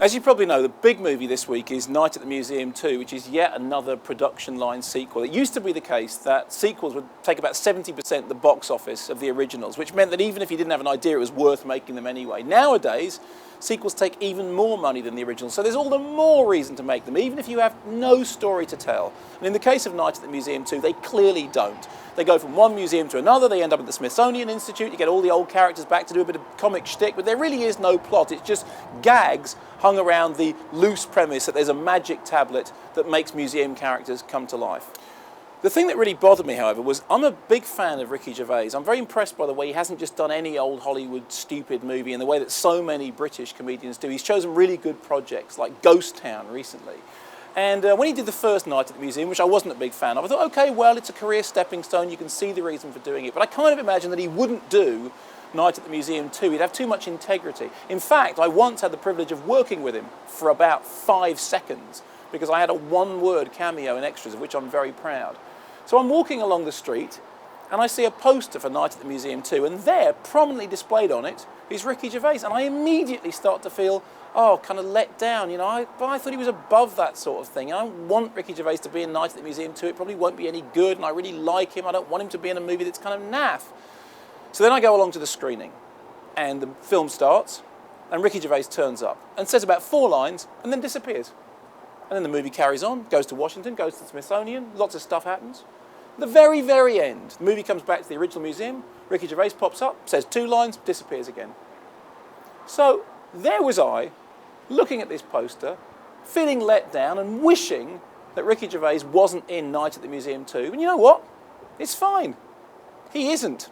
As you probably know, the big movie this week is Night at the Museum 2, which is yet another production line sequel. It used to be the case that sequels would take about 70% of the box office of the originals, which meant that even if you didn't have an idea, it was worth making them anyway. Nowadays, sequels take even more money than the originals, so there's all the more reason to make them, even if you have no story to tell. And in the case of Night at the Museum 2, they clearly don't. They go from one museum to another, they end up at the Smithsonian Institute, you get all the old characters back to do a bit of comic shtick, but there really is no plot. It's just gags hung around the loose premise that there's a magic tablet that makes museum characters come to life. The thing that really bothered me, however, was I'm a big fan of Ricky Gervais. I'm very impressed by the way he hasn't just done any old Hollywood stupid movie in the way that so many British comedians do. He's chosen really good projects like Ghost Town recently. And when he did the first Night at the Museum, which I wasn't a big fan of, I thought, okay, well, it's a career stepping stone, you can see the reason for doing it. But I kind of imagined that he wouldn't do Night at the Museum 2. He'd have too much integrity. In fact, I once had the privilege of working with him for about 5 seconds because I had a one-word cameo in extras, of which I'm very proud. So I'm walking along the street and I see a poster for Night at the Museum 2, and there, prominently displayed on it, is Ricky Gervais. And I immediately start to feel, kind of let down, you know. I thought he was above that sort of thing. I don't want Ricky Gervais to be in Night at the Museum 2. It probably won't be any good, and I really like him. I don't want him to be in a movie that's kind of naff. So then I go along to the screening, and the film starts, and Ricky Gervais turns up and says about 4 lines, and then disappears. And then the movie carries on, goes to Washington, goes to the Smithsonian, lots of stuff happens. At the very, very end, the movie comes back to the original museum, Ricky Gervais pops up, says 2 lines, disappears again. So there was I, looking at this poster, feeling let down and wishing that Ricky Gervais wasn't in Night at the Museum 2. And you know what? It's fine. He isn't.